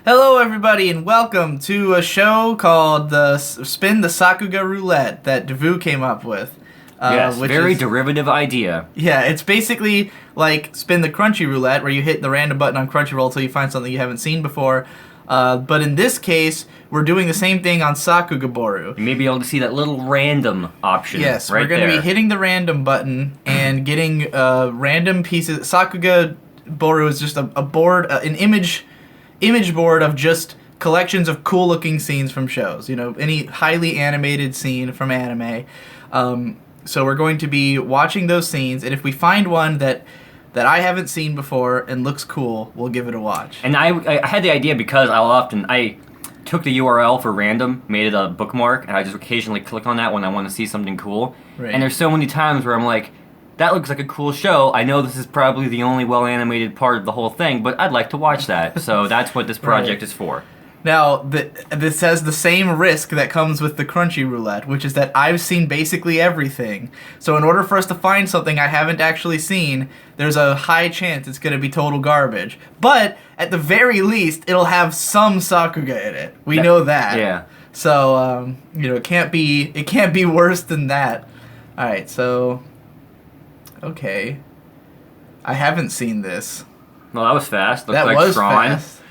Hello, everybody, and welcome to a show called Spin the Sakugabooroulette that Davoo came up with. Yes, very derivative idea. Yeah, it's basically like Spin the Crunchyroulette, where you hit the random button on Crunchyroll until you find something you haven't seen before. But in this case, we're doing the same thing on Sakugabooru. You may be able to see that little random option. Yes, right we're going to be hitting the random button and getting random pieces. Sakugabooru is just a board, an image board of just collections of cool-looking scenes from shows. You know, any highly animated scene from anime. So we're going to be watching those scenes, and if we find one that I haven't seen before and looks cool, we'll give it a watch. And I had the idea because I took the URL for random, made it a bookmark, and I just occasionally click on that when I want to see something cool. Right. And there's so many times where I'm like, that looks like a cool show. I know this is probably the only well-animated part of the whole thing, but I'd like to watch that. So that's what this project is for. Now, this has the same risk that comes with the Crunchyroulette, which is that I've seen basically everything. So in order for us to find something I haven't actually seen, there's a high chance it's going to be total garbage. But at the very least, it'll have some Sakuga in it. We know that. Yeah. So it can't be worse than that. All right, so okay, I haven't seen this. Well, that was fast. Looks That like was Tron. fast.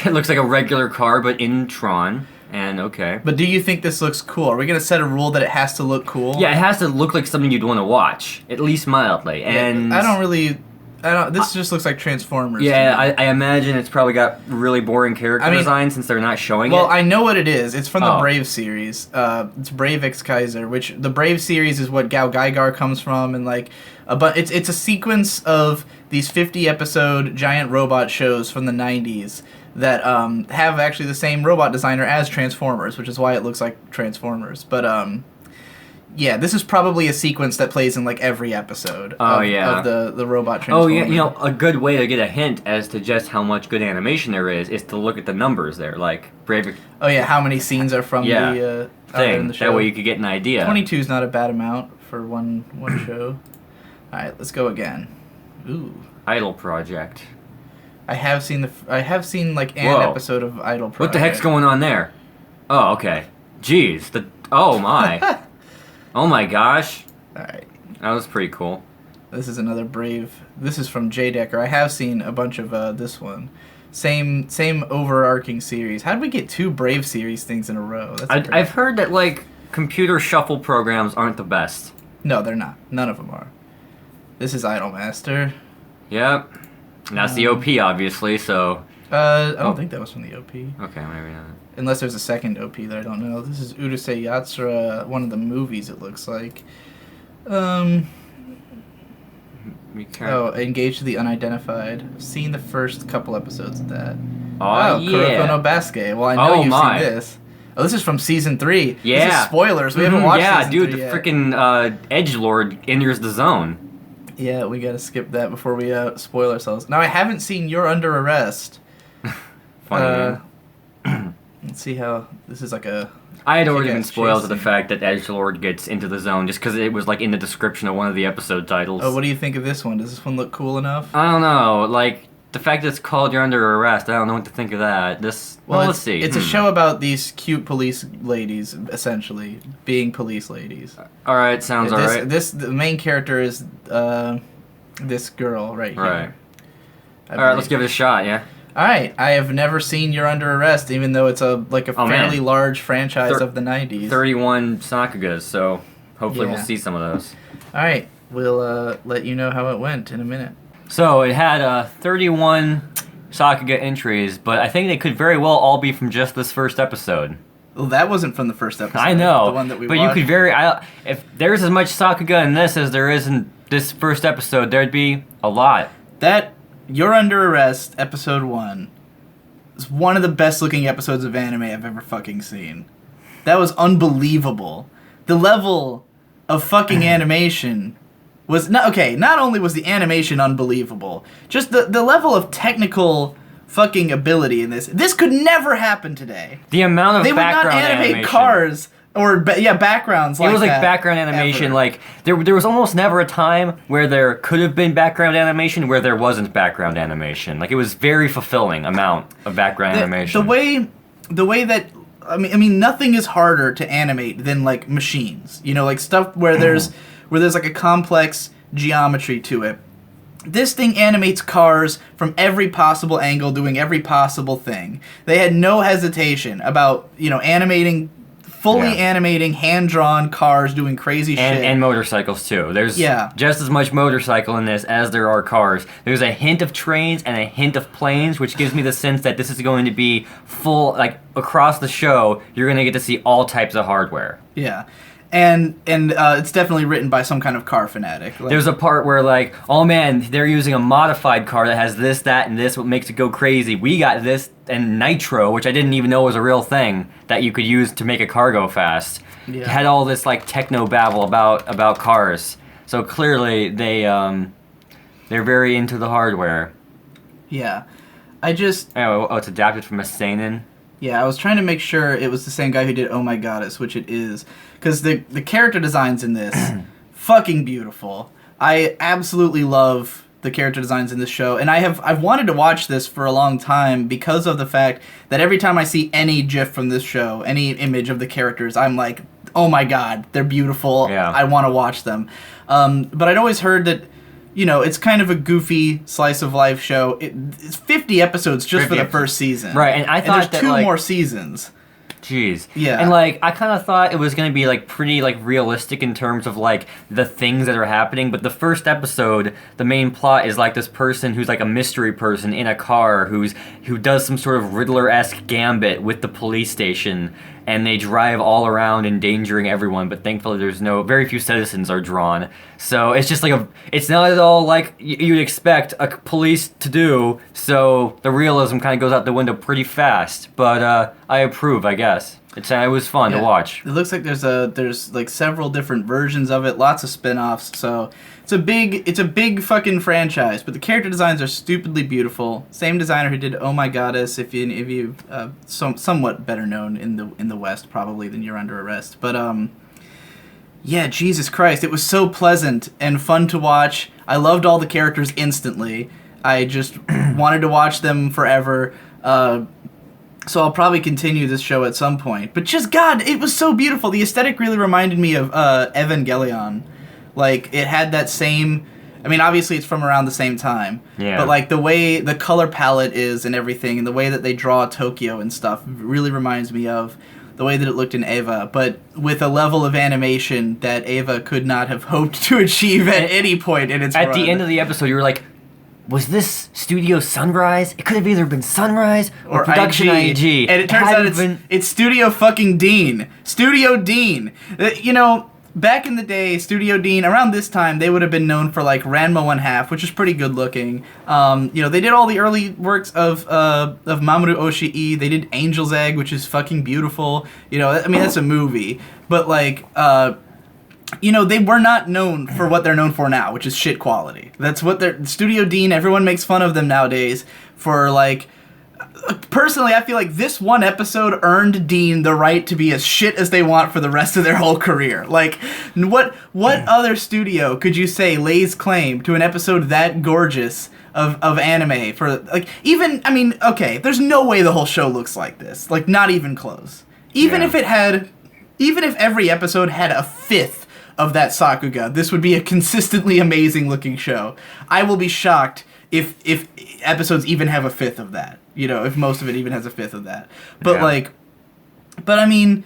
It looks like a regular car, but in Tron. And okay. But do you think this looks cool? Are we going to set a rule that it has to look cool? Yeah, it has to look like something you'd want to watch, at least mildly. And This just looks like Transformers. Yeah, I imagine it's probably got really boring character design since they're not showing it. Well, I know what it is. It's from the Brave series. It's Brave X Kaiser, which the Brave series is what Gao Gaigar comes from, and it's a sequence of these 50-episode giant robot shows from the 90s that have actually the same robot designer as Transformers, which is why it looks like Transformers. But yeah, this is probably a sequence that plays in like every episode of the robot Transformers. Oh yeah, a good way to get a hint as to just how much good animation there is to look at the numbers there, like Brave. Oh yeah, how many scenes are from the thing? in the show. That way you could get an idea. 22 is not a bad amount for one show. All right, let's go again. Ooh. Idol Project. I have seen like an episode of Idol Project. What the heck's going on there? Oh, okay. Jeez. Oh my. Oh my gosh. Alright. That was pretty cool. This is another Brave. This is from J. Decker. I have seen a bunch of this one. Same overarching series. How did we get two Brave series things in a row? I've heard that like computer shuffle programs aren't the best. No, they're not. None of them are. This is Idolmaster. Yep. And that's the OP, obviously, so... I don't think that was from the OP. Okay, maybe not. Unless there's a second OP that I don't know. This is Urusei Yatsura, one of the movies it looks like. Engaged to the Unidentified. I've seen the first couple episodes of that. Oh, yeah. Kuroko no Basuke. Well, I know you've seen this. Oh, this is from Season 3. Yeah. This is spoilers. We haven't watched Season 3 yet. Yeah, dude, the freaking edgelord enters the zone. Yeah, we gotta skip that before we spoil ourselves. Now, I haven't seen You're Under Arrest. Funny, let's see how... This is like a... I had already been spoiled to the fact that edgelord gets into the zone just because it was like in the description of one of the episode titles. Oh, what do you think of this one? Does this one look cool enough? I don't know. Like, the fact that it's called You're Under Arrest, I don't know what to think of that. Well, let's see. It's a show about these cute police ladies, essentially, being police ladies. Alright, sounds alright. The main character is this girl right here. Right. Alright, let's give it a shot, yeah? Alright, I have never seen You're Under Arrest, even though it's a fairly large franchise of the 90s. 31 Sakugas, so hopefully we'll see some of those. Alright, we'll let you know how it went in a minute. So it had 31 Sakuga entries, but I think they could very well all be from just this first episode. Well, that wasn't from the first episode. I know, the one that we but watched. you could if there's as much Sakuga in this as there is in this first episode, there'd be a lot. That You're Under Arrest, episode 1, is one of the best looking episodes of anime I've ever fucking seen. That was unbelievable. The level of fucking animation was not only was the animation unbelievable, just the level of technical fucking ability in this. This could never happen today. The amount of they would not background animate animation. cars Or backgrounds. It was like that background animation. ever. Like there was almost never a time where there could have been background animation where there wasn't background animation. Like it was very fulfilling amount of background animation. The way that I mean, nothing is harder to animate than like machines. You know, like stuff where there's like a complex geometry to it. This thing animates cars from every possible angle, doing every possible thing. They had no hesitation about fully animating hand-drawn cars doing crazy shit. And motorcycles, too. There's just as much motorcycle in this as there are cars. There's a hint of trains and a hint of planes, which gives me the sense that this is going to be full, like, across the show, you're going to get to see all types of hardware. Yeah. And it's definitely written by some kind of car fanatic. Like, there's a part where, like, oh man, they're using a modified car that has this, that, and this, what makes it go crazy. We got this and nitro, which I didn't even know was a real thing that you could use to make a car go fast. Yeah. It had all this, like, techno babble about cars. So clearly they're very into the hardware. Yeah. it's adapted from a seinen. Yeah, I was trying to make sure it was the same guy who did Oh My Goddess, which it is. Because the character designs in this, fucking beautiful. I absolutely love the character designs in this show. And I've wanted to watch this for a long time because of the fact that every time I see any GIF from this show, any image of the characters, I'm like, oh my god, they're beautiful. Yeah. I want to watch them. But I'd always heard that, it's kind of a goofy slice of life show. It's 50 episodes just for the first season. Right, and I thought there's two more seasons. Jeez. Yeah. And, like, I kind of thought it was going to be, like, pretty, like, realistic in terms of, like, the things that are happening. But the first episode, the main plot is, like, this person who's, like, a mystery person in a car who does some sort of Riddler-esque gambit with the police station. And they drive all around endangering everyone, but thankfully very few citizens are drawn. So it's just like it's not at all like you'd expect a police to do, so the realism kind of goes out the window pretty fast. But I approve, I guess. It was fun to watch. It looks like there's like several different versions of it, lots of spin-offs, so it's a big fucking franchise, but the character designs are stupidly beautiful. Same designer who did Oh My Goddess, if you somewhat better known in the West probably than You're Under Arrest. But yeah, Jesus Christ, it was so pleasant and fun to watch. I loved all the characters instantly. I just wanted to watch them forever. So I'll probably continue this show at some point. But just, God, it was so beautiful. The aesthetic really reminded me of Evangelion. Like, it had that same... I mean, obviously it's from around the same time. Yeah. But, like, the way the color palette is and everything, and the way that they draw Tokyo and stuff really reminds me of the way that it looked in Eva, but with a level of animation that Eva could not have hoped to achieve at any point in its run. At the end of the episode, you were like... Was this Studio Sunrise? It could have either been Sunrise or Production IG. And it turns out it's Studio fucking Dean. Studio Dean. Back in the day, Studio Dean, around this time, they would have been known for, like, Ranma 1/2, which is pretty good looking. They did all the early works of Mamoru Oshii. They did Angel's Egg, which is fucking beautiful. That's a movie. But, like... they were not known for what they're known for now, which is shit quality. That's what Studio Dean, everyone makes fun of them nowadays for, like... Personally, I feel like this one episode earned Dean the right to be as shit as they want for the rest of their whole career. Like, what other studio could you say lays claim to an episode that gorgeous of anime for, like, even... I mean, okay, there's no way the whole show looks like this. Like, not even close. Even if every episode had a fifth of that Sakuga, this would be a consistently amazing looking show. I will be shocked if episodes even have a fifth of that. If most of it even has a fifth of that. But I mean,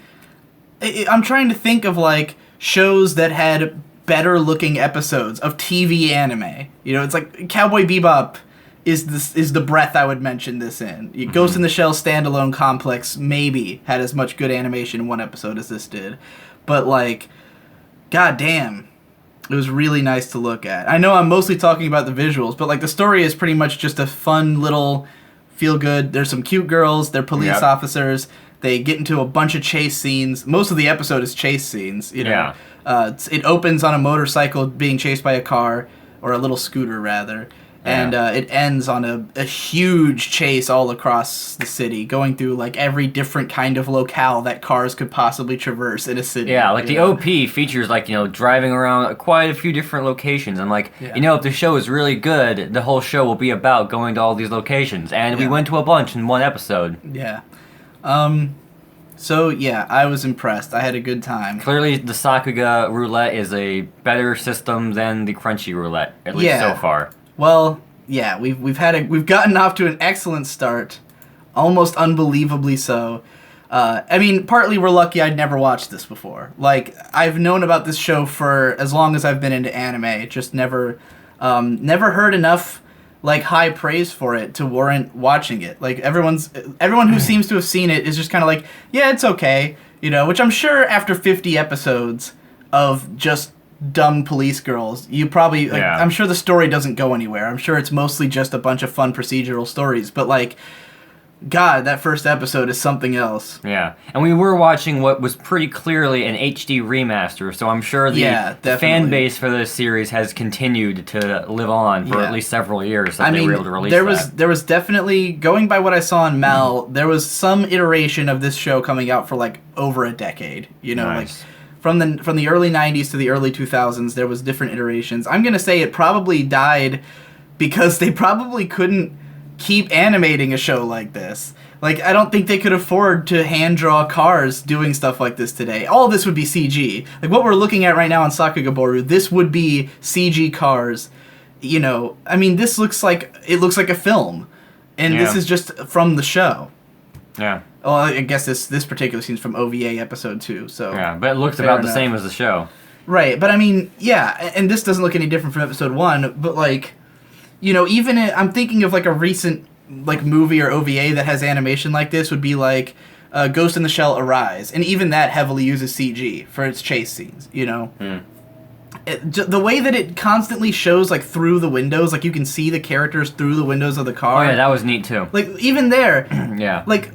I'm trying to think of, like, shows that had better looking episodes of TV anime. It's like Cowboy Bebop is the breath I would mention this in. Ghost in the Shell standalone complex maybe had as much good animation in one episode as this did. But, like, god damn, it was really nice to look at. I know I'm mostly talking about the visuals, but, like, the story is pretty much just a fun little feel-good. There's some cute girls, they're police officers, they get into a bunch of chase scenes. Most of the episode is chase scenes, Yeah. It opens on a motorcycle being chased by a car, or a little scooter, rather. And it ends on a huge chase all across the city, going through like every different kind of locale that cars could possibly traverse in a city. Yeah, like the OP features like, driving around quite a few different locations. And like, if the show is really good, the whole show will be about going to all these locations. And we went to a bunch in one episode. Yeah. So, yeah, I was impressed. I had a good time. Clearly, the Sakugabooru is a better system than the Crunchyroulette, at least so far. Well, yeah, we've gotten off to an excellent start, almost unbelievably so. I mean, partly we're lucky I'd never watched this before. Like, I've known about this show for as long as I've been into anime, just never heard enough like high praise for it to warrant watching it. Like everyone who seems to have seen it is just kind of like, yeah, it's okay, which I'm sure after 50 episodes of just dumb police girls, you probably I'm sure the story doesn't go anywhere. I'm sure it's mostly just a bunch of fun procedural stories, but like, God, that first episode is something else. Yeah, and we were watching what was pretty clearly an HD remaster, so I'm sure the fan base for this series has continued to live on for at least several years that they were able to release there was definitely, going by what I saw on Mal, there was some iteration of this show coming out for like over a decade. Like from the early 90s to the early 2000s, there was different iterations. I'm gonna say it probably died because they probably couldn't keep animating a show like this. Like, I don't think they could afford to hand draw cars doing stuff like this today. All this would be CG. Like, what we're looking at right now on Sakugabooru, this would be CG cars. I mean, this looks like a film. And this is just from the show. Yeah. Well, I guess this particular scene's from OVA episode 2, so... Yeah, but it looks about the same as the show. Right, but I mean, yeah, and this doesn't look any different from episode 1, but like... I'm thinking of like a recent like movie or OVA that has animation like this would be like Ghost in the Shell Arise, and even that heavily uses CG for its chase scenes. The way that it constantly shows like through the windows, like you can see the characters through the windows of the car. Oh yeah, that was neat too. Like even there, like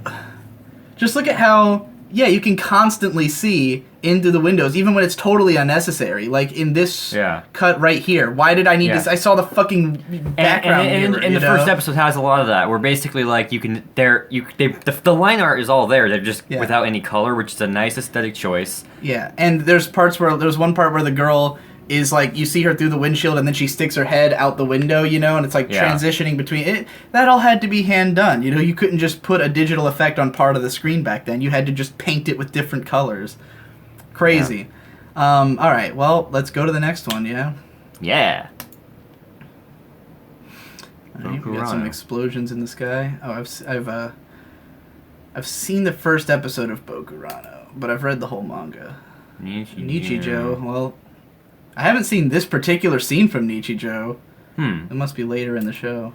just look at how you can constantly see into the windows, even when it's totally unnecessary. Like in this cut right here. Why did I need this? I saw the fucking background mirror, and the first episode has a lot of that, where basically like the line art is all there. They're just without any color, which is a nice aesthetic choice. Yeah, and there's one part where the girl is like, you see her through the windshield and then she sticks her head out the window, and it's like transitioning between it. That all had to be hand done. You couldn't just put a digital effect on part of the screen back then. You had to just paint it with different colors. Crazy. All right, well, let's go to the next one, yeah? Yeah. All right, we got some explosions in the sky. Oh, I've seen the first episode of Bokurano, but I've read the whole manga. Nichijou. Well, I haven't seen this particular scene from Nichijou. It must be later in the show.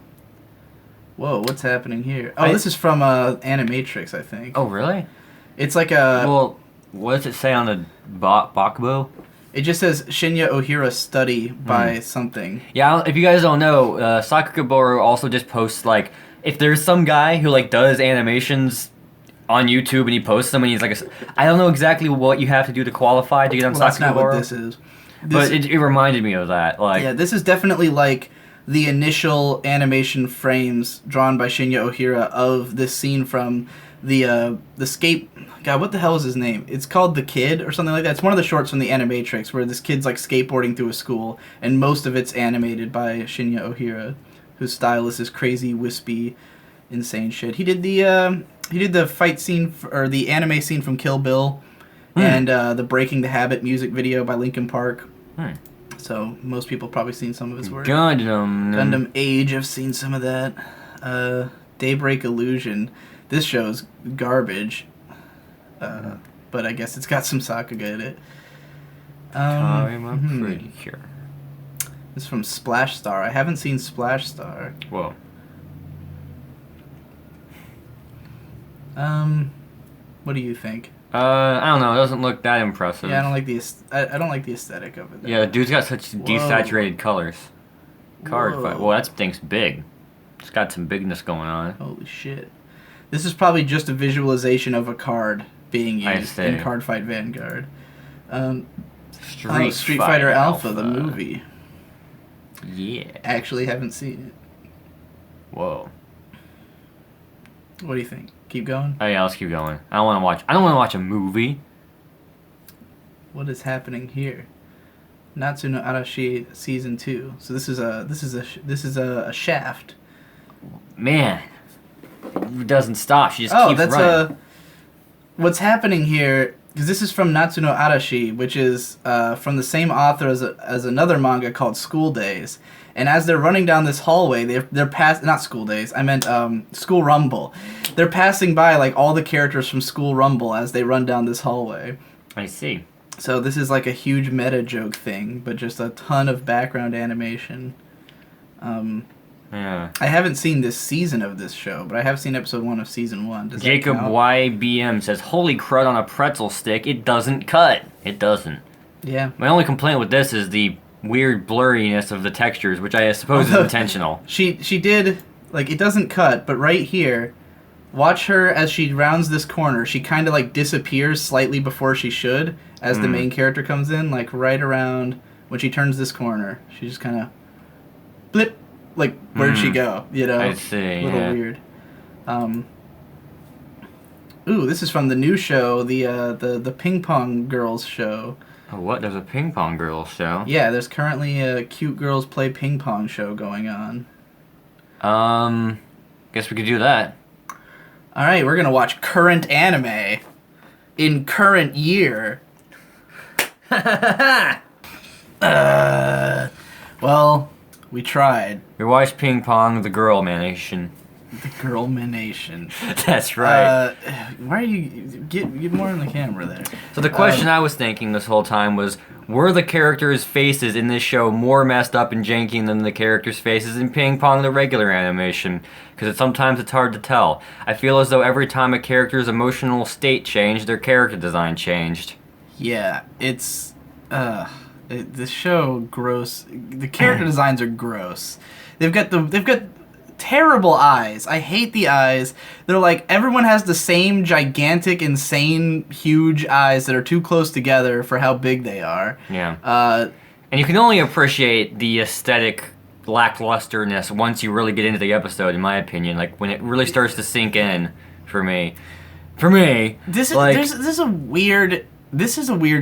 Whoa, what's happening here? Oh, this is from Animatrix, I think. Oh, really? It's like a... Well, what does it say on the Bakubo? It just says Shinya Ohira study by something. Yeah, if you guys don't know, Sakugabooru also just posts, like, if there's some guy who, like, does animations on YouTube and he posts them and he's like, I don't know exactly what you have to do to qualify to get on Sakugabooru. That's not what this is. But it reminded me of that. Like, yeah, this is definitely, like, the initial animation frames drawn by Shinya Ohira of this scene from the skate... God, what the hell is his name? It's called The Kid or something like that. It's one of the shorts from the Animatrix where this kid's like skateboarding through a school, and most of it's animated by Shinya Ohira, whose style is this crazy, wispy, insane shit. He did the fight scene or the anime scene from Kill Bill, and the Breaking the Habit music video by Linkin Park. So most people have probably seen some of his work. Gundam Age, I've seen some of that. Daybreak Illusion. This show's garbage. But I guess it's got some Sakuga in it. I'm pretty sure. This is from Splash Star. I haven't seen Splash Star. Whoa. What do you think? I don't know. It doesn't look that impressive. Yeah, I don't like the aesthetic of it. Yeah, the dude's got such desaturated colors. Card fight. Well, that thing's big. It's got some bigness going on. Holy shit. This is probably just a visualization of a card being used in Card Fight Vanguard. Street Fighter Alpha, the movie. Yeah. Actually haven't seen Whoa. What do you think? Keep going? Oh yeah, let's keep going. I don't want to watch a movie. What is happening here? Natsu no Arashi season 2. So this is a shaft. Man, it doesn't stop. She just keeps running. What's happening here? Because this is from Natsu no Arashi, which is from the same author as another manga called School Days. And as they're running down this hallway, they're not School Days. I meant School Rumble. They're passing by like all the characters from School Rumble as they run down this hallway. I see. So this is like a huge meta joke thing, but just a ton of background animation. Yeah. I haven't seen this season of this show, but I have seen episode 1 of season 1. Does Jacob that count? YBM says, "Holy crud on a pretzel stick! It doesn't cut. It doesn't." Yeah. My only complaint with this is the weird blurriness of the textures, which I suppose is intentional. She did, like, it doesn't cut, but right here, watch her as she rounds this corner. She kind of like disappears slightly before she should as the main character comes in, like right around when she turns this corner. She just kind of blip. Like, where'd she go? You know? I see. A little weird. Ooh, this is from the new show, the Ping Pong Girls show. Oh, what? There's a Ping Pong Girls show? Yeah, there's currently a Cute Girls Play Ping Pong show going on. Guess we could do that. Alright, we're gonna watch current anime in current year. Well, we tried. We watched Ping Pong, the Girl Manation. The Girl Manation. That's right. Why are you... Get more on the camera there. So the question I was thinking this whole time was, were the characters' faces in this show more messed up and janky than the characters' faces in Ping Pong, the regular animation? Because sometimes it's hard to tell. I feel as though every time a character's emotional state changed, their character design changed. Yeah, it's... the show, gross. The character designs are gross. They've got terrible eyes. I hate the eyes. They're like, everyone has the same gigantic, insane, huge eyes that are too close together for how big they are. Yeah. And you can only appreciate the aesthetic lacklusterness once you really get into the episode, in my opinion. Like, when it really starts to sink in for me. This is a weird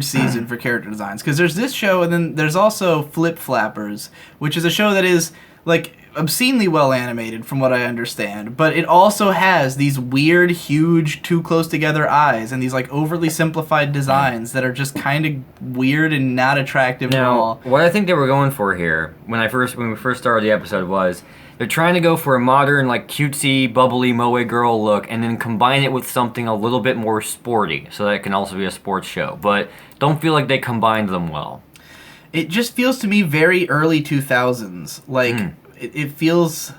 season for character designs, because there's this show, and then there's also Flip Flappers, which is a show that is, like, obscenely well animated from what I understand, but it also has these weird, huge, too close together eyes and these like overly simplified designs that are just kind of weird and not attractive at all. What I think they were going for here when we first started the episode was they're trying to go for a modern, like, cutesy, bubbly moe girl look and then combine it with something a little bit more sporty so that it can also be a sports show, but don't feel like they combined them well. It just feels to me very early 2000s, like it feels...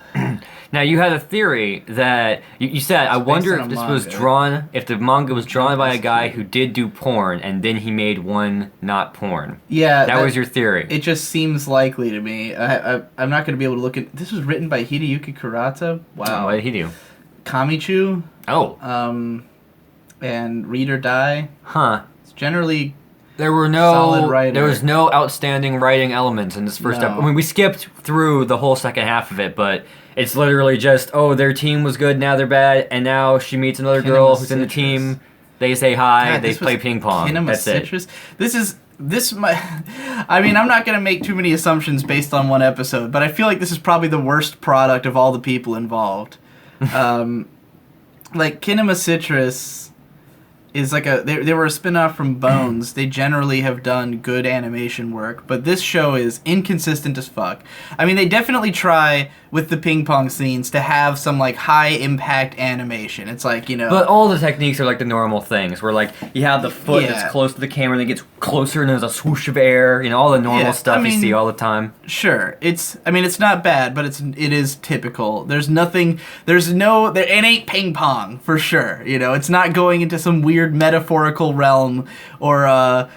Now, you had a theory that... You said, I wonder if this was drawn... If the manga was drawn by a guy who did do porn, and then he made one not porn. Yeah. That was your theory. It just seems likely to me. I'm not going to be able to look at... This was written by Hideyuki Kurata? Wow. What did he do? Kamichu. Oh. And Read or Die. Huh. It's generally... There was no outstanding writing elements in this first episode. I mean, we skipped through the whole second half of it, but it's literally just, their team was good, now they're bad, and now she meets another girl who's in the team. They say hi, they play ping pong. That's it. I mean, I'm not going to make too many assumptions based on one episode, but I feel like this is probably the worst product of all the people involved. Like, Kinema Citrus is like they were a spin-off from Bones. They generally have done good animation work, but this show is inconsistent as fuck. I mean, they definitely try with the ping pong scenes to have some like high impact animation. It's like, but all the techniques are like the normal things where like you have the foot that's close to the camera and it gets closer and there's a swoosh of air, all the normal stuff you see all the time. Sure. It's not bad, but it is typical. It ain't ping pong for sure. It's not going into some weird metaphorical realm or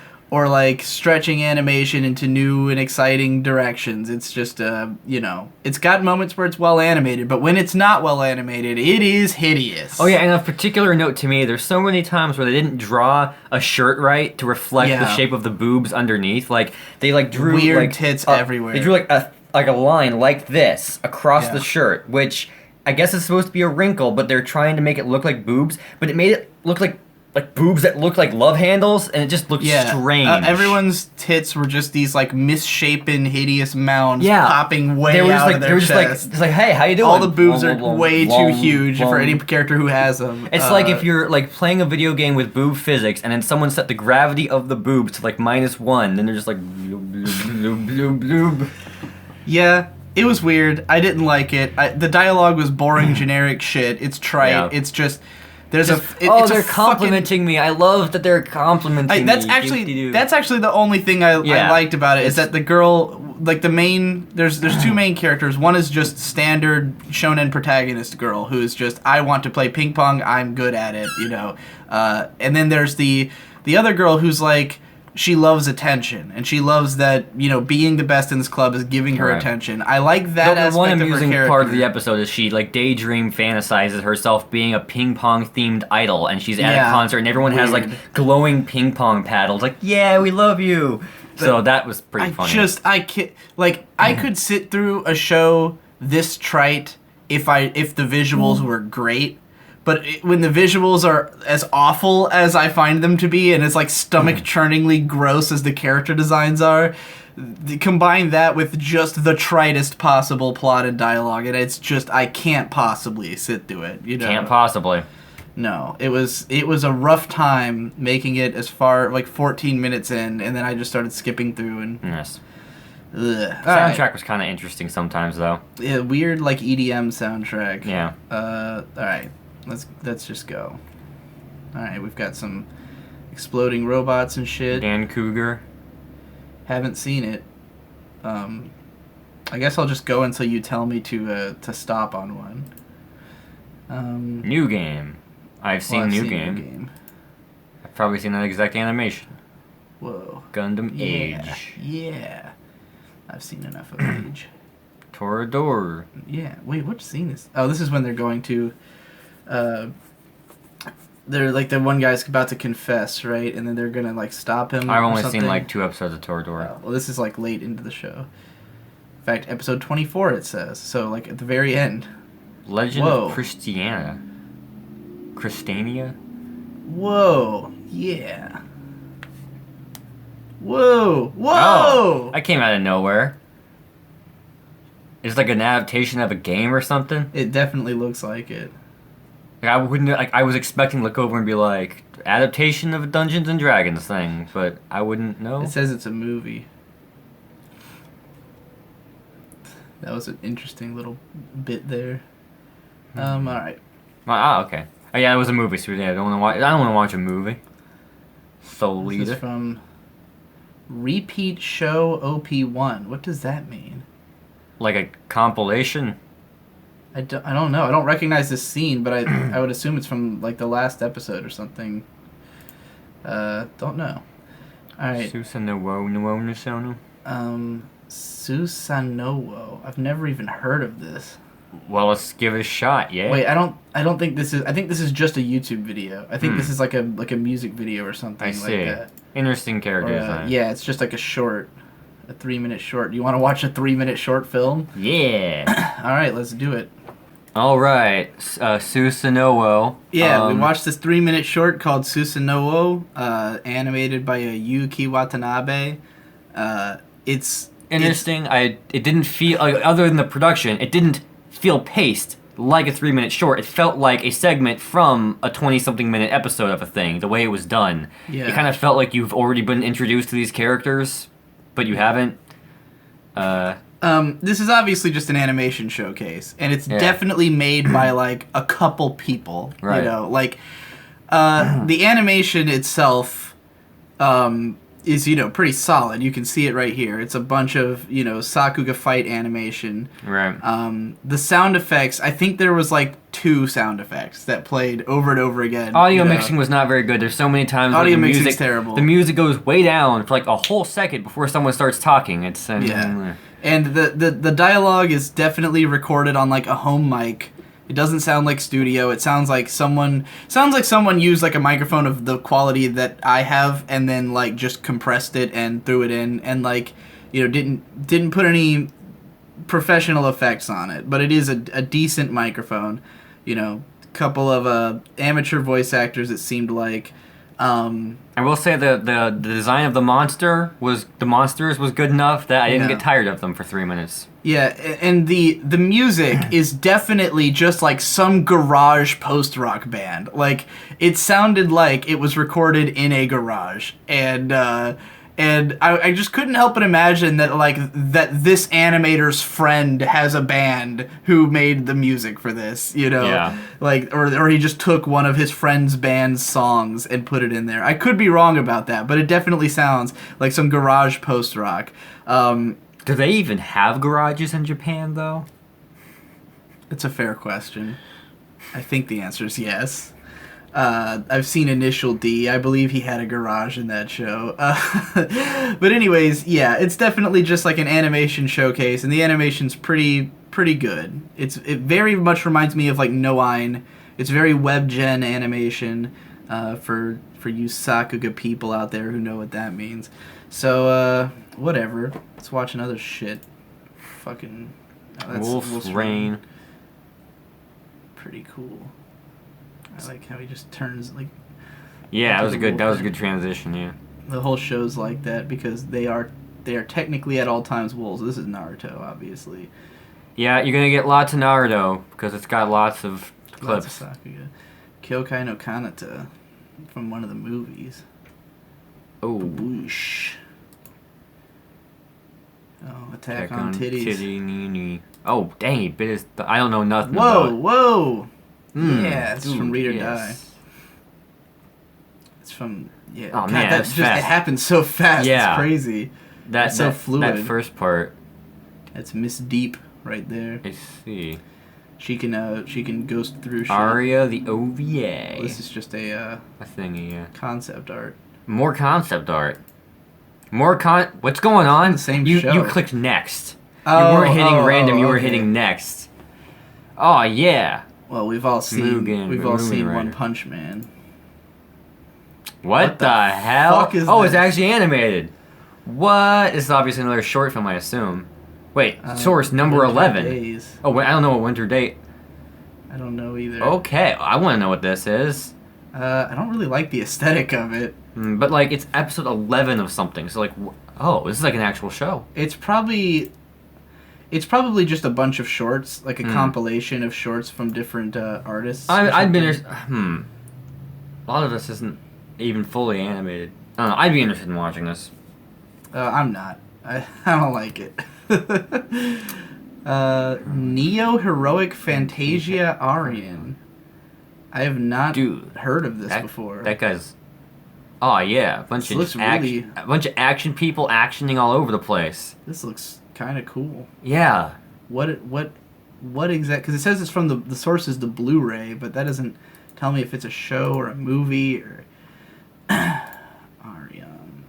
like stretching animation into new and exciting directions. It's just it's got moments where it's well animated, but when it's not well animated, it is hideous. Oh yeah, and of particular note to me, there's so many times where they didn't draw a shirt right to reflect the shape of the boobs underneath. Like they drew weird tits everywhere. They drew like a line like this across the shirt, which I guess it's supposed to be a wrinkle, but they're trying to make it look like boobs, but it made it look like boobs that look like love handles, and it just looked strange. Everyone's tits were just these like misshapen, hideous mounds popping way out of their chest. It's like, hey, how you doing? All the boobs are way too huge for any character who has them. It's like if you're like playing a video game with boob physics, and then someone set the gravity of the boobs to like -1, then they're just like bloob, bloob, bloob, bloob. Yeah. It was weird. I didn't like it. The dialogue was boring, generic shit. It's trite. Yeah. It's just... they're complimenting me. I love that they're complimenting me. That's actually the only thing I liked about it, is that the girl, like the main... There's two main characters. One is just standard shonen protagonist girl, who is just, I want to play ping pong, I'm good at it, you know. And then there's the other girl who's like... She loves attention, and she loves that, you know, being the best in this club is giving her attention. I like that aspect of her character. The one amusing part of the episode is she, like, daydream fantasizes herself being a ping-pong-themed idol, and she's at a concert, and everyone has, like, glowing ping-pong paddles. Like, yeah, we love you! So that was pretty funny. I could sit through a show this trite if the visuals were great. But when the visuals are as awful as I find them to be, and as like stomach-churningly gross as the character designs are, combine that with just the tritest possible plot and dialogue, and it's just, I can't possibly sit through it. You know? Can't possibly. No, it was a rough time making it as far, like 14 minutes in, and then I just started skipping through and. Yes. The soundtrack was kind of interesting sometimes, though. Yeah, weird like EDM soundtrack. Yeah. All right. Let's just go. Alright, we've got some exploding robots and shit. Dan Cougar. Haven't seen it. I guess I'll just go until you tell me to stop on one. New game. I've seen New Game. I've probably seen that exact animation. Whoa. Gundam Age. Yeah. I've seen enough of Age. Torador. Yeah. Wait, what scene is... Oh, this is when they're going to... they're like, the one guy's about to confess, right? And then they're gonna like stop him. I've only seen like 2 episodes of Toradora. Well, this is like late into the show. In fact, episode 24 it says. So like at the very end. Legend of Christania. Whoa! Yeah. Whoa! Oh, that came out of nowhere. It's like an adaptation of a game or something. It definitely looks like it. Like, I wouldn't like. I was expecting to look over and be like, adaptation of a Dungeons and Dragons thing, but I wouldn't know. It says it's a movie. That was an interesting little bit there. All right. Okay. Oh yeah, it was a movie. So yeah, I don't want to watch a movie. Soul Leader. This is from Repeat Show OP1. What does that mean? Like a compilation. I don't know. I don't recognize this scene, but I would assume it's from like the last episode or something. Don't know. All right. Susanowo. Susanowo. I've never even heard of this. Well, let's give it a shot. Yeah. Wait, I don't think this is. I think this is just a YouTube video. I think this is like a music video or something. I see. Like that. Interesting character design. Yeah, it's just like a short. A 3-minute short. Do you want to watch a 3-minute short film? Yeah. All right, let's do it. All right, Susanowo. Yeah, we watched this 3-minute short called Susanowo, animated by Yuki Watanabe. It's interesting. It didn't feel like, other than the production, it didn't feel paced like a 3-minute short. It felt like a segment from a 20-something minute episode of a thing. The way it was done, it kind of felt like you've already been introduced to these characters, but you haven't. This is obviously just an animation showcase, and it's definitely made by like a couple people. Right. You know, like the animation itself is, you know, pretty solid. You can see it right here. It's a bunch of, you know, Sakuga fight animation. Right. The sound effects, I think there was like 2 sound effects that played over and over again. Audio mixing was not very good. There's so many times audio mixing's terrible. The music goes way down for like a whole second before someone starts talking. It's and the dialogue is definitely recorded on like a home mic. It doesn't sound like studio. It sounds like someone used like a microphone of the quality that I have and then like just compressed it and threw it in and like, you know, didn't put any professional effects on it, but it is a decent microphone. You know, couple of amateur voice actors. It seemed like. I will say the design of the monsters was good enough that I didn't get tired of them for 3 minutes. Yeah, and the music is definitely just like some garage post-rock band. Like, it sounded like it was recorded in a garage, and I just couldn't help but imagine that this animator's friend has a band who made the music for this, you know? Yeah. Like, or he just took one of his friend's band's songs and put it in there. I could be wrong about that, but it definitely sounds like some garage post-rock. Do they even have garages in Japan, though? It's a fair question. I think the answer is yes. I've seen Initial D. I believe he had a garage in that show. But anyways, yeah, it's definitely just like an animation showcase, and the animation's pretty good. It very much reminds me of like Noine. It's very web-gen animation for you Sakuga people out there who know what that means. So, whatever. Let's watch another shit. Fucking... Wolf's Rain. Pretty cool. I like how he just turns like. Yeah, that was a good transition. Yeah. The whole show's like that because they are technically at all times wolves. This is Naruto, obviously. Yeah, you're gonna get lots of Naruto because it's got lots of clips. Lots of Sakuga. Kyokai no Kanata from one of the movies. Oh. Boosh. Oh, Attack on Titties. Titty, nee. Oh, dang, he bit his... I don't know nothing Whoa, about whoa! Yeah, it's from Read or Die. It's from... Yeah. Oh, God, man, that's fast. It happens so fast. Yeah. It's crazy. It's so fluid. That first part. That's Miss Deep right there. I see. She can ghost through shit. Aria, the OVA. Well, this is just a thingy, yeah. Concept art. More concept art. What's going on? The same show. You clicked next. You weren't hitting random. You were hitting next. Oh yeah. Well, we've all seen One Punch Man. What the hell? Fuck is this? It's actually animated. What? This is obviously another short film, I assume. Wait, source number 11. Days. Oh, wait, I don't know what winter date. I don't know either. Okay, I want to know what this is. I don't really like the aesthetic of it. But like, it's episode 11 of something. So like, this is like an actual show. It's probably just a bunch of shorts, like a compilation of shorts from different artists. I'd be interested. A lot of this isn't even fully animated. I don't know. I'd be interested in watching this. I'm not. I don't like it. Neo Heroic Fantasia Arian. I have not heard of this before. That guy's... Oh, yeah. A bunch of action people actioning all over the place. This looks kind of cool. Yeah. What exact... Because it says it's from the source is the Blu-ray, but that doesn't tell me if it's a show or a movie or... Arian.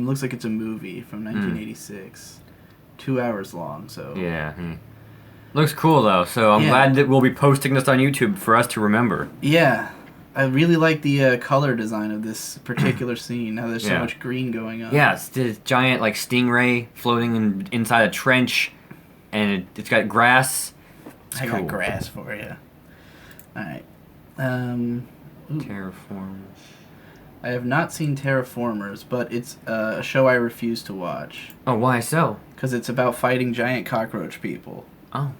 Looks like it's a movie from 1986. 2 hours long, so... Yeah. Looks cool, though, so I'm glad that we'll be posting this on YouTube for us to remember. Yeah. I really like the color design of this particular scene. How there's so much green going on. Yeah, it's this giant like stingray floating inside a trench, and it's got grass. I got grass for you. All right. Terraformers. I have not seen Terraformers, but it's a show I refuse to watch. Oh, why so? Because it's about fighting giant cockroach people. Oh.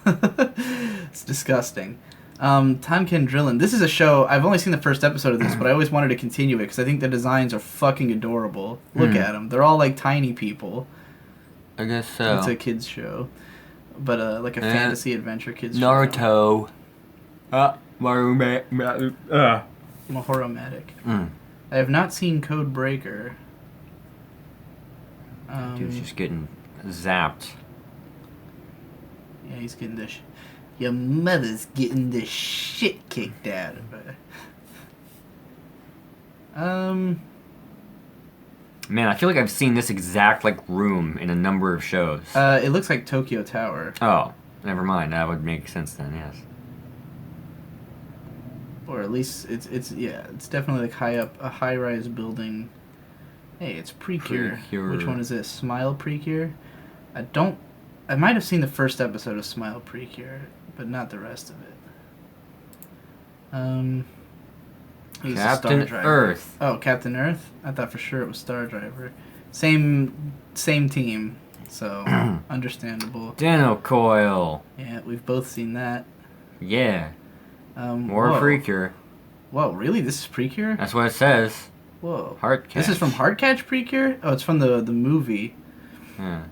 It's disgusting. Tanken Drillin'. This is a show, I've only seen the first episode of this, but I always wanted to continue it because I think the designs are fucking adorable. Look at them. They're all like tiny people. I guess so. It's a kids show. But like a fantasy adventure kids show. Naruto. Mahoromatic. I have not seen Code Breaker. Dude's just getting zapped. Yeah, he's getting this. Your mother's getting the shit kicked out of her. Man, I feel like I've seen this exact room in a number of shows. It looks like Tokyo Tower. Oh, never mind. That would make sense then. Yes. Or at least it's definitely like a high-rise building. Hey, it's Precure. Which one is this? Smile Precure? I might have seen the first episode of Smile Precure, but not the rest of it. Captain Earth. Oh, Captain Earth? I thought for sure it was Star Driver. Same team, so understandable. Dino Coil. Yeah, we've both seen that. Yeah. More Precure. Whoa, really? This is Precure? That's what it says. Whoa. Heartcatch. This is from Heartcatch Precure? Oh, it's from the movie. Yeah.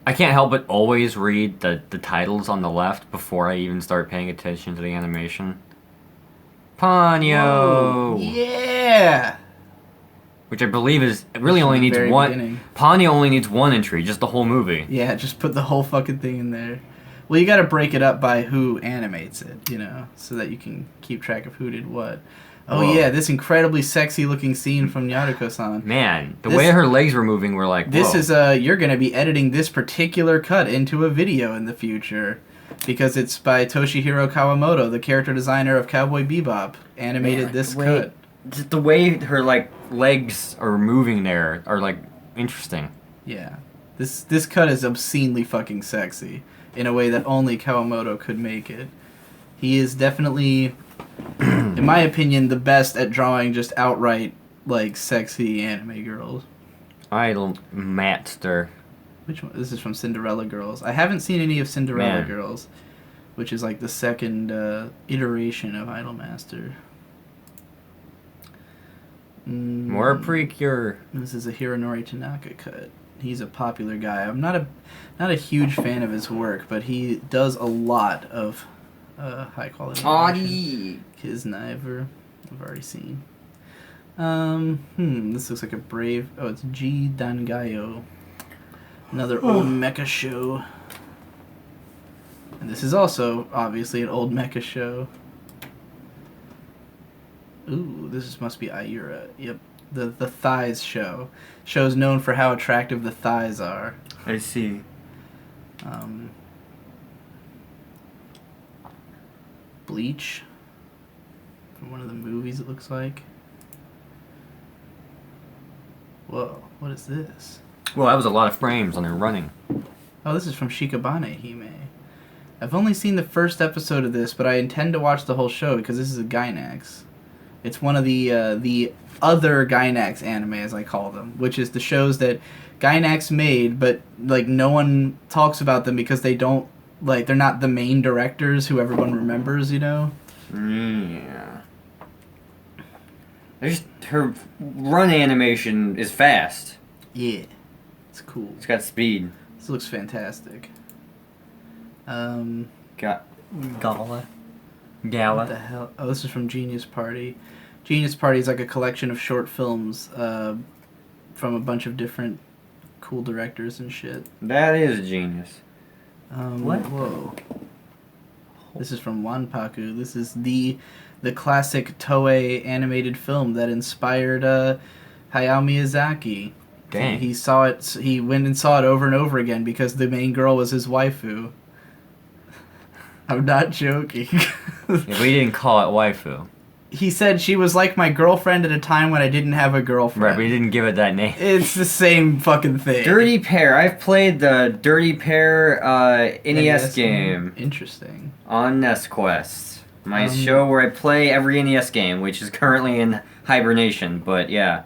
I can't help but always read the titles on the left before I even start paying attention to the animation. Ponyo! Whoa. Yeah! Which I believe is really only needs one. Beginning. Ponyo only needs one entry, just the whole movie. Yeah, just put the whole fucking thing in there. Well, you gotta break it up by who animates it, so that you can keep track of who did what. Oh, whoa. Yeah, this incredibly sexy looking scene from Yaruko-san. Man, the way her legs were moving were like, whoa. This is, you're gonna be editing this particular cut into a video in the future. Because it's by Toshihiro Kawamoto, the character designer of Cowboy Bebop, animated this cut. The way her, legs are moving there are, interesting. Yeah. This cut is obscenely fucking sexy. In a way that only Kawamoto could make it. He is definitely, in my opinion, the best at drawing just outright, sexy anime girls. Idol Master. Which one? This is from Cinderella Girls. I haven't seen any of Cinderella Girls, which is the second iteration of Idolmaster. More Precure. This is a Hironori Tanaka cut. He's a popular guy. I'm not a huge fan of his work, but he does a lot of high quality. Kisniver, I've already seen. This looks like a brave. Oh, it's G Dangayo. Another old mecha show. And this is also, obviously, an old mecha show. Ooh, must be Ayura. Yep. The thighs show. Show's known for how attractive the thighs are. I see. Bleach. From one of the movies, it looks like. Whoa, what is this? Well, that was a lot of frames when they're running. Oh, this is from Shikabane Hime. I've only seen the first episode of this, but I intend to watch the whole show because this is a Gainax. It's one of the other Gainax anime, as I call them, which is the shows that Gainax made, but no one talks about them because they don't they're not the main directors who everyone remembers, Yeah. Her run animation is fast. Yeah. It's cool. It's got speed. This looks fantastic. Gala. What the hell? Oh, this is from Genius Party. Genius Party is a collection of short films from a bunch of different cool directors and shit. That is genius. What? Whoa. This is from Wanpaku. This is the classic Toei animated film that inspired Hayao Miyazaki. Dang. He saw it. He went and saw it over and over again because the main girl was his waifu. I'm not joking. Yeah, we didn't call it waifu. He said she was like my girlfriend at a time when I didn't have a girlfriend. Right, we didn't give it that name. It's the same fucking thing. Dirty Pair. I've played the Dirty Pair NES game. Interesting. On NES Quest. My show where I play every NES game, which is currently in hibernation, but yeah.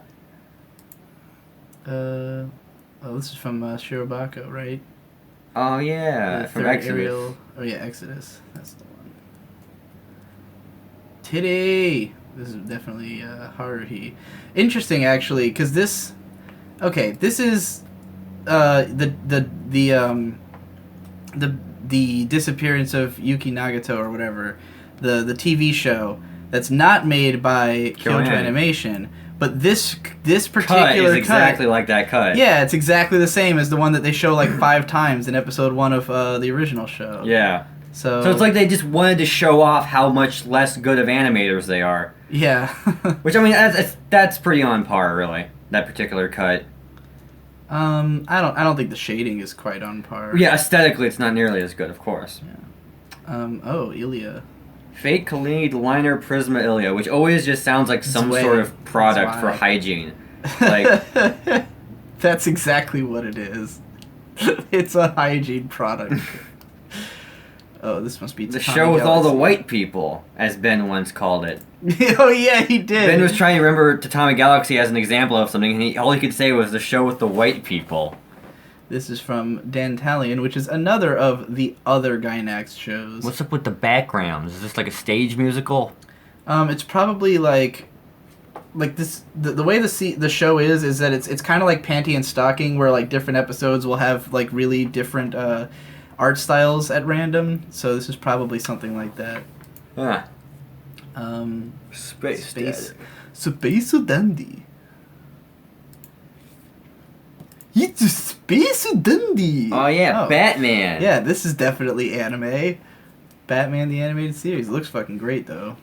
Oh, this is from Shirobako, right? Oh, yeah. From Exodus. Oh, yeah, Exodus. That's the one. Titty! This is definitely Haruhi. Interesting, actually, because this... Okay, this is the disappearance of Yuki Nagato or whatever, the TV show that's not made by Kyoto Animation, but this particular cut is exactly like that cut. Yeah, it's exactly the same as the one that they show 5 times in episode 1 of the original show. Yeah. So it's like they just wanted to show off how much less good of animators they are. Yeah. Which, I mean, that's pretty on par, really. That particular cut. I don't think the shading is quite on par. Yeah, aesthetically it's not nearly as good, of course. Yeah. Oh, Ilya. Fake Khalid Liner Prisma Ilya, which always just sounds like some sort of product for hygiene. Like that's exactly what it is. It's a hygiene product. Oh, this must be The show with all the white people, as Ben once called it. Oh yeah, he did. Ben was trying to remember Tatami Galaxy as an example of something, and all he could say was the show with the white people. This is from Dantalion, which is another of the other Gainax shows. What's up with the backgrounds? Is this like a stage musical? It's probably like this. The way the show is that it's kind of like Panty and Stocking, where like different episodes will have like really different art styles at random. So this is probably something like that. Yeah. Space Dandy. It's a Space Dandy. Oh yeah, Batman. Yeah, this is definitely anime. Batman the Animated Series. It looks fucking great though.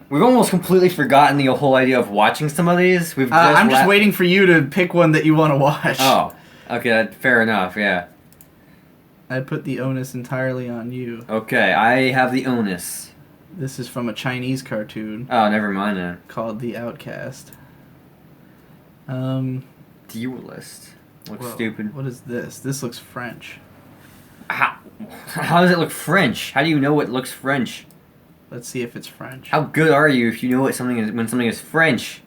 We've almost completely forgotten the whole idea of watching some of these. I'm just waiting for you to pick one that you want to watch. Oh, okay, fair enough, yeah. I put the onus entirely on you. Okay, I have the onus. This is from a Chinese cartoon. Oh, never mind then. Called The Outcast. Duelist. Looks Whoa, stupid. What is this? This looks French. How does it look French? How do you know it looks French? Let's see if it's French. How good are you if you know when something is French?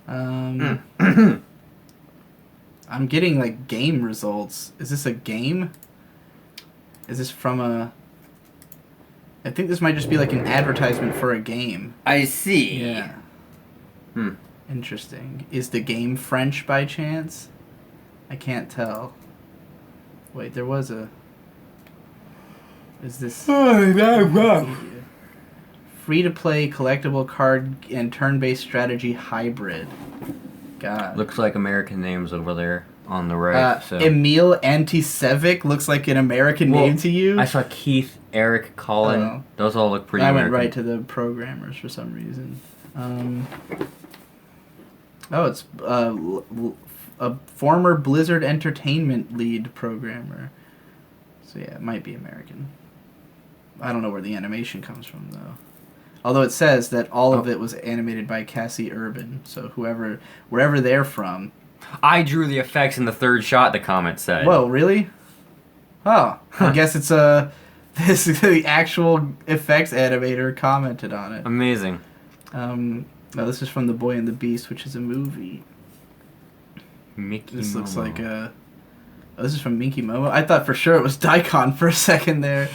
I'm getting like game results. Is this a game? Is this from a... I think this might just be like an advertisement for a game. I see. Yeah. Interesting. Is the game French by chance? I can't tell. Wait, there was a... Is this... Free-to-play collectible card and turn-based strategy hybrid. God. Looks like American names over there on the right. Emil Antisevic looks like an American name to you? I saw Keith, Eric, Colin. Oh. Those all look pretty I American. went right to the programmers for some reason. It's a former Blizzard Entertainment lead programmer. So yeah, it might be American. I don't know where the animation comes from, though. Although it says that all of it was animated by Cassie Urban, so wherever they're from. I drew the effects in the third shot, the comment said. Whoa, really? Oh, I guess it's the actual effects animator commented on it. Amazing. No, this is from The Boy and the Beast, which is a movie. This looks like this is from Minky Momo. I thought for sure it was Daikon for a second there.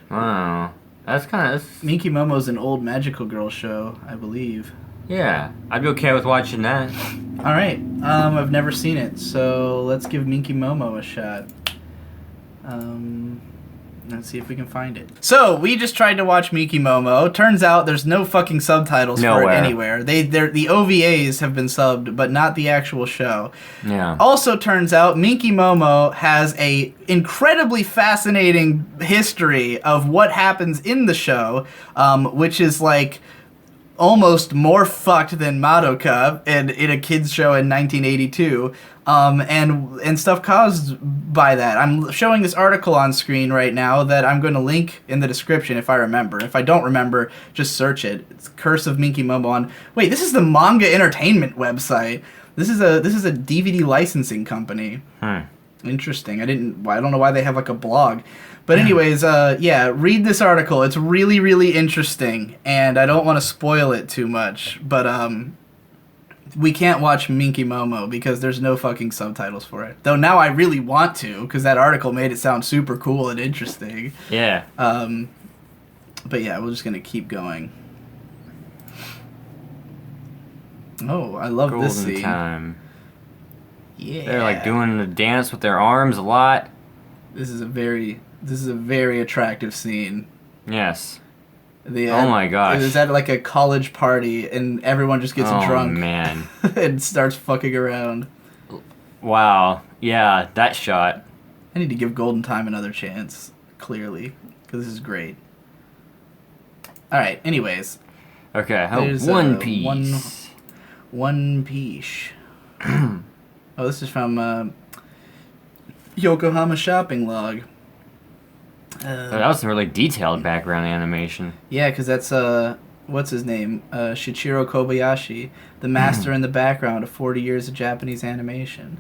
Wow. That's kind of... Minky Momo's an old magical girl show, I believe. Yeah, I'd be okay with watching that. Alright, I've never seen it, so let's give Minky Momo a shot. Let's see if we can find it. So, we just tried to watch Minky Momo. Turns out there's no fucking subtitles for it anywhere. The OVAs have been subbed, but not the actual show. Yeah. Also turns out Minky Momo has a incredibly fascinating history of what happens in the show, which is like almost more fucked than Madoka in a kids show in 1982, and stuff caused by that. I'm showing this article on screen right now that I'm going to link in the description if I remember. If I don't remember, just search it. It's Curse of Minky Momo on... Wait, this is the Manga Entertainment website. This is a DVD licensing company. Interesting. I don't know why they have like a blog. But anyways, yeah, read this article. It's really, really interesting, and I don't want to spoil it too much, but we can't watch Minky Momo because there's no fucking subtitles for it. Though now I really want to, because that article made it sound super cool and interesting. Yeah. But yeah, we're just going to keep going. Oh, I love this scene. Golden time. Yeah. They're like doing the dance with their arms a lot. This is a very attractive scene. Yes. Oh my gosh. It was at like a college party and everyone just gets drunk. Oh man. And starts fucking around. Wow. Yeah, that shot. I need to give Golden Time another chance, clearly, because this is great. Alright, anyways. Okay, One Piece. One Piece. Oh, this is from Yokohama Shopping Log. That was some really detailed background animation. Yeah, because that's, what's his name? Shichiro Kobayashi, the master in the background of 40 years of Japanese animation,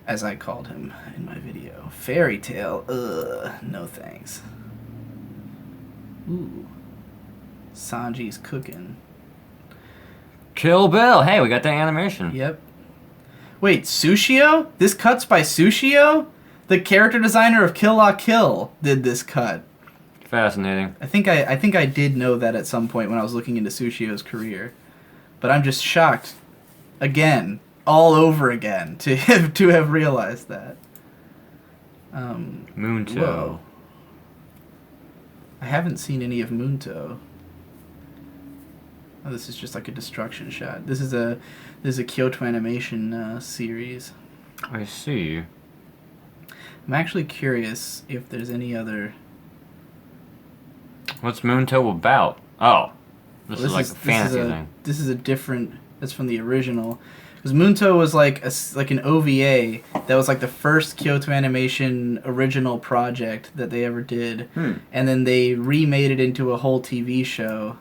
as I called him in my video. Oh, Fairy Tale. No thanks. Ooh. Sanji's cooking. Kill Bill. Hey, we got the animation. Yep. Wait, Sushio? This cut's by Sushio? The character designer of Kill La Kill did this cut. Fascinating. I think I did know that at some point when I was looking into Sushio's career. But I'm just shocked. Again. All over again. To have realized that. Moonto. Whoa. I haven't seen any of Moonto. Oh, this is just like a destruction shot. This is a Kyoto Animation series. I see. I'm actually curious if there's any other. What's Moonto about? Oh, this is like a fantasy thing. This is a different. That's from the original. Because Moonto was like an OVA that was like the first Kyoto Animation original project that they ever did, and then they remade it into a whole TV show.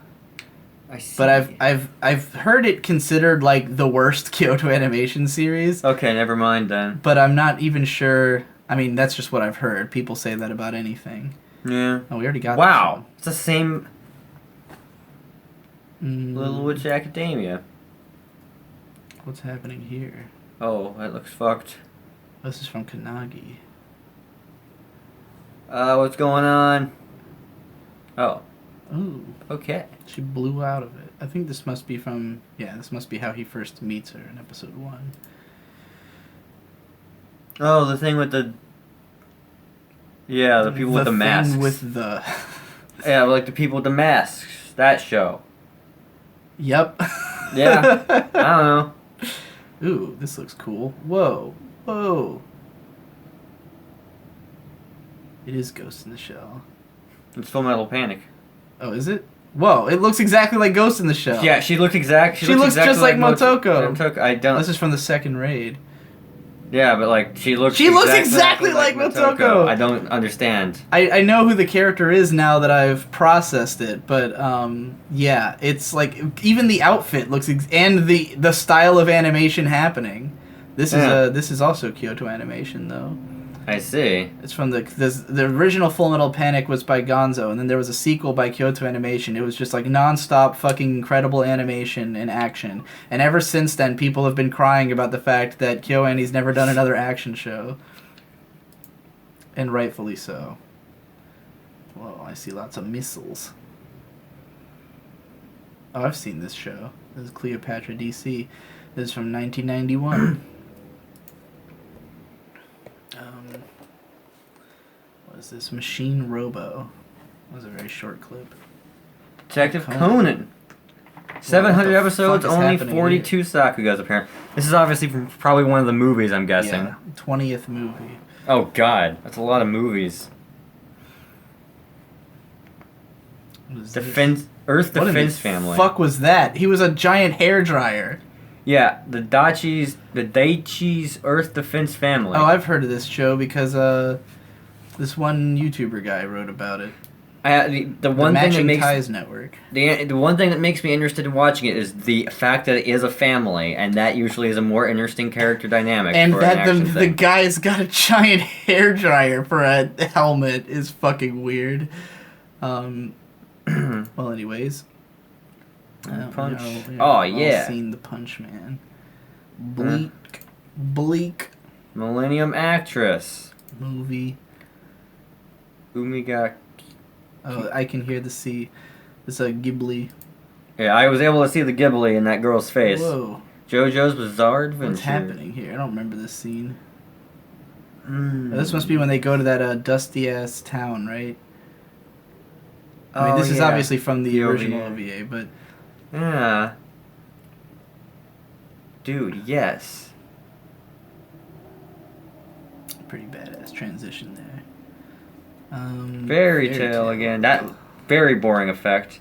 I see. But I've heard it considered like the worst Kyoto Animation series. Okay, never mind then. But I'm not even sure. I mean, that's just what I've heard. People say that about anything. Yeah. Oh, we already got. Wow, it's the same. Mm. Little Witch Academia. What's happening here? Oh, that looks fucked. This is from Kannagi. What's going on? Oh. Ooh. Okay. She blew out of it. I think this must be from. Yeah, this must be how he first meets her in episode 1. Oh, the thing with the. Yeah, the people with the masks. With the. Yeah, like the people with the masks. That show. Yep. Yeah. I don't know. Ooh, this looks cool. Whoa. Whoa. It is Ghost in the Shell. It's Full Metal Panic. Oh, is it? Whoa, it looks exactly like Ghost in the Shell. Yeah, she looks exactly just like Motoko. I don't. This is from the second raid. Yeah, but like she looks exactly like Motoko. I don't understand. I know who the character is now that I've processed it, but yeah, it's like even the outfit looks and the style of animation happening. This is also Kyoto Animation though. I see. It's from the original Full Metal Panic was by Gonzo, and then there was a sequel by Kyoto Animation. It was just like nonstop fucking incredible animation and action. And ever since then, people have been crying about the fact that KyoAni's never done another action show. And rightfully so. Whoa, I see lots of missiles. Oh, I've seen this show. This is Cleopatra DC. This is from 1991. What is this? Machine Robo. That was a very short clip. Detective Conan. 700 episodes, only 42 Sakugas apparently. This is obviously from probably one of the movies, I'm guessing. Yeah, 20th movie. Oh god, that's a lot of movies. Earth Defense Family. What the fuck was that? He was a giant hairdryer. Yeah, the Daichi's Earth Defense Family. Oh, I've heard of this show because this one YouTuber guy wrote about it. The one thing that makes Ties Network. The one thing that makes me interested in watching it is the fact that it is a family, and that usually is a more interesting character dynamic. And for that an the guy's got a giant hairdryer for a helmet is fucking weird. Well, anyways. Punch. I've seen the Punch Man. Bleak. Millennium Actress. Movie. Umigaki. Oh, I can hear the C. It's a Ghibli. Yeah, I was able to see the Ghibli in that girl's face. Whoa. JoJo's Bizarre Adventure. What's happening here? I don't remember this scene. This must be when they go to that dusty-ass town, right? I mean, this is obviously from the original OVA, but... Yeah. Dude, yes. Pretty badass transition there. Fairy Tale again. That very boring effect.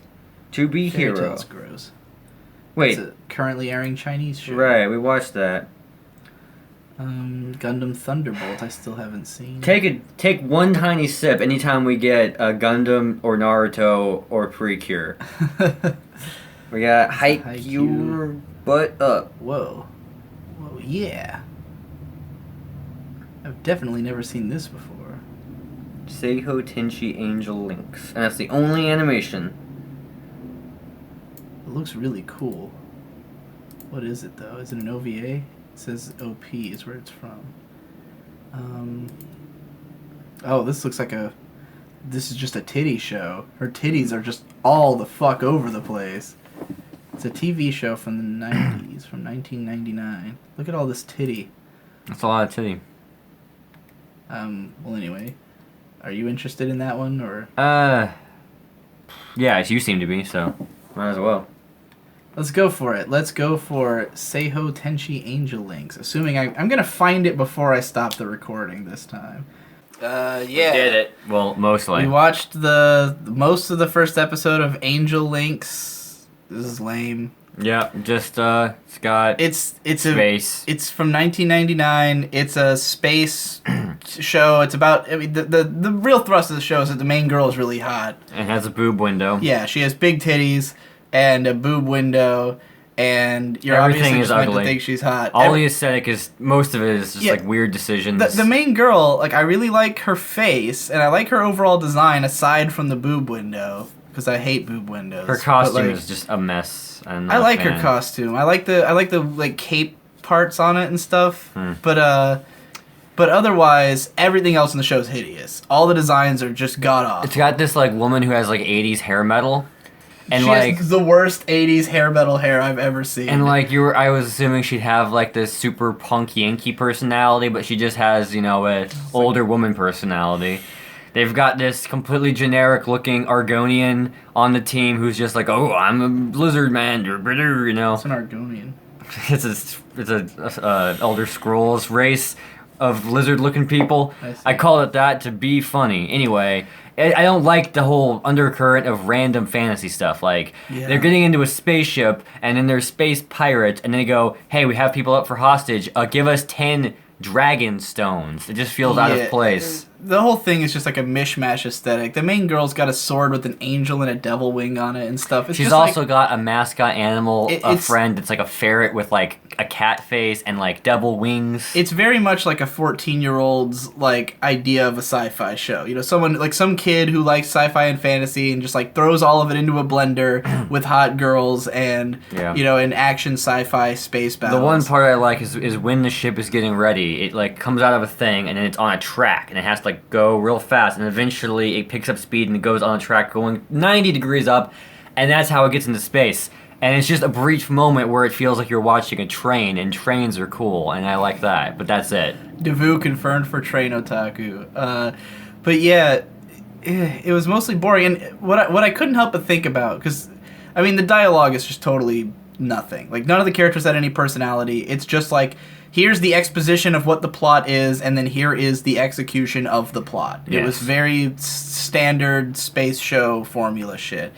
To Be Hero. Fairy Tale's gross. Wait. It's a currently airing Chinese show. Right, we watched that. Gundam Thunderbolt I still haven't seen. Take one tiny sip anytime we get a Gundam or Naruto or Precure. We got Hype Your Butt Up. Whoa. Whoa, yeah. I've definitely never seen this before. Seiho Tenshi Angel Links. And that's the only animation. It looks really cool. What is it, though? Is it an OVA? It says OP is where it's from. Oh, this looks like this is just a titty show. Her titties are just all the fuck over the place. It's a TV show from the 90s, from 1999. Look at all this titty. That's a lot of titty. Well, anyway. Are you interested in that one, or? Yeah, you seem to be, so might as well. Let's go for it. Let's go for Seiho Tenshi Angel Links. Assuming I'm gonna find it before I stop the recording this time. Yeah. We did it. Well, mostly. We watched most of the first episode of Angel Links. This is lame. Yeah, just it's got it's space. It's from 1999. It's a space show. It's about, I mean, the real thrust of the show is that the main girl is really hot. It has a boob window. Yeah, she has big titties and a boob window, and you're Everything obviously is just meant ugly. to think she's hot. All the aesthetic is, most of it is just like weird decisions. The main girl, like, I really like her face, and I like her overall design aside from the boob window, because I hate boob windows. Her costume is just a mess. I like her costume. I like the like cape parts on it and stuff. But otherwise, everything else in the show is hideous. All the designs are just god awful. It's got this like woman who has like 80s hair metal, and she has the worst 80s hair metal hair I've ever seen. And like I was assuming she'd have like this super punk Yankee personality, but she just has, you know, a older woman personality. They've got this completely generic looking Argonian on the team who's just like, oh, I'm a lizard man, you know. It's an Argonian. It's a Elder Scrolls race of lizard looking people. I call it that to be funny. Anyway, I don't like the whole undercurrent of random fantasy stuff. Like, they're getting into a spaceship, and then there's space pirates, and they go, hey, we have people up for hostage. Give us 10 dragon stones. It just feels out of place. The whole thing is just like a mishmash aesthetic. The main girl's got a sword with an angel and a devil wing on it and stuff. She's also got a mascot animal, a friend that's like a ferret with like a cat face and like devil wings. It's very much like a 14-year-old's like idea of a sci-fi show. You know, someone like some kid who likes sci-fi and fantasy and just like throws all of it into a blender with hot girls and you know, an action sci-fi space battles. The one part I like is when the ship is getting ready. It like comes out of a thing and then it's on a track and it has to like go real fast, and eventually it picks up speed and it goes on a track going 90 degrees up, and that's how it gets into space. And it's just a brief moment where it feels like you're watching a train, and trains are cool, and I like that, but that's it. Davoo confirmed for Train Otaku. But yeah, it was mostly boring, and what I couldn't help but think about, because, I mean, the dialogue is just totally nothing. Like, none of the characters had any personality. It's just like, here's the exposition of what the plot is, and then here is the execution of the plot. It was very standard space show formula shit.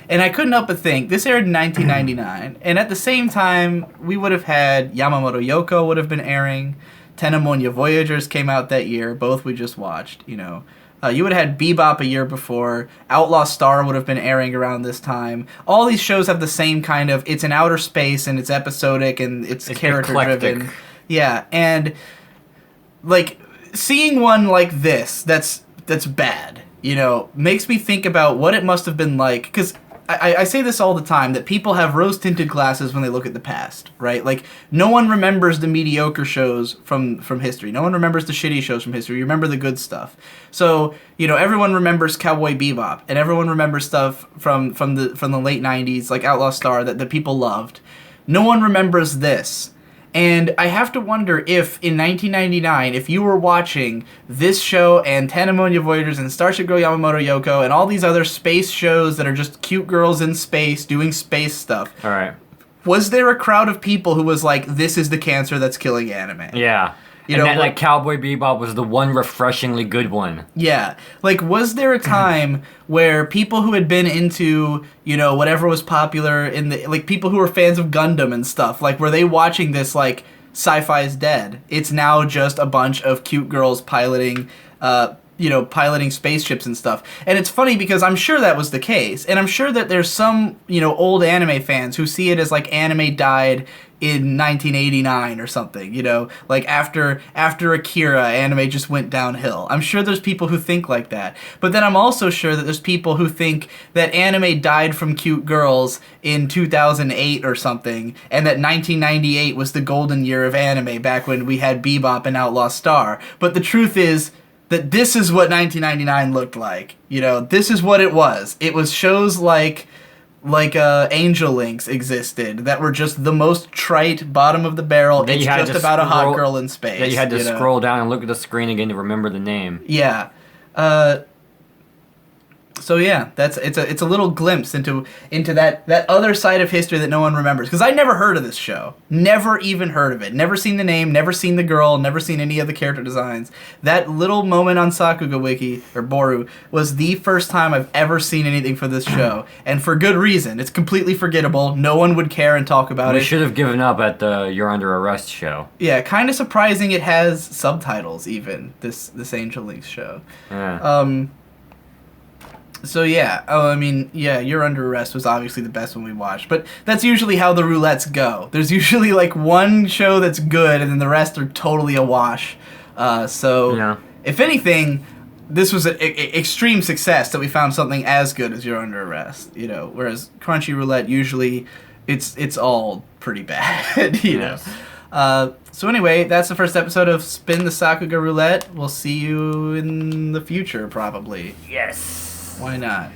And I couldn't help but think, this aired in 1999, and at the same time, we would have had Yamamoto Yoko would have been airing, Tenemonya Voyagers came out that year, both we just watched, you know. You would have had Bebop a year before, Outlaw Star would have been airing around this time. All these shows have the same kind of, it's in outer space, and it's episodic, and it's character-driven. Yeah, and, like, seeing one like this, that's bad, you know, makes me think about what it must have been like, because I say this all the time, that people have rose-tinted glasses when they look at the past, right? Like, no one remembers the mediocre shows from history. No one remembers the shitty shows from history. You remember the good stuff. So, you know, everyone remembers Cowboy Bebop, and everyone remembers stuff from the late 90s, like Outlaw Star, that people loved. No one remembers this. And I have to wonder if, in 1999, if you were watching this show and Tenemonya Voyagers and Starship Girl Yamamoto Yoko and all these other space shows that are just cute girls in space doing space stuff. All right. Was there a crowd of people who was like, this is the cancer that's killing anime? Yeah. You know, like Cowboy Bebop was the one refreshingly good one. Yeah. Like, was there a time where people who had been into, you know, whatever was popular in the, like, people who were fans of Gundam and stuff, like, were they watching this, like, sci-fi is dead? It's now just a bunch of cute girls piloting, piloting spaceships and stuff. And it's funny because I'm sure that was the case, and I'm sure that there's some old anime fans who see it as like anime died in 1989 or something, like after Akira, anime just went downhill. I'm sure there's people who think like that. But then I'm also sure that there's people who think that anime died from cute girls in 2008 or something, and that 1998 was the golden year of anime, back when we had Bebop and Outlaw Star. But the truth is that this is what 1999 looked like. This is what it was. It was shows like Angel Links existed that were just the most trite, bottom of the barrel. It's just about a hot girl in space. That you had to scroll down and look at the screen again to remember the name. Yeah. So yeah, it's a little glimpse into that other side of history that no one remembers. Because I never heard of this show, never even heard of it, never seen the name, never seen the girl, never seen any of the character designs. That little moment on Sakugabooru was the first time I've ever seen anything for this show, and for good reason. It's completely forgettable. No one would care and talk about it. We should have given up at the You're Under Arrest show. Yeah, kind of surprising it has subtitles even. This Angel Links show. Yeah. So yeah, You're Under Arrest was obviously the best one we watched, but that's usually how the roulettes go. There's usually like one show that's good, and then the rest are totally a wash. If anything, this was an extreme success that we found something as good as You're Under Arrest. Whereas Crunchyroulette usually, it's all pretty bad. Yes. So anyway, that's the first episode of Spin the Sakugabooru Roulette. We'll see you in the future, probably. Yes. Why not?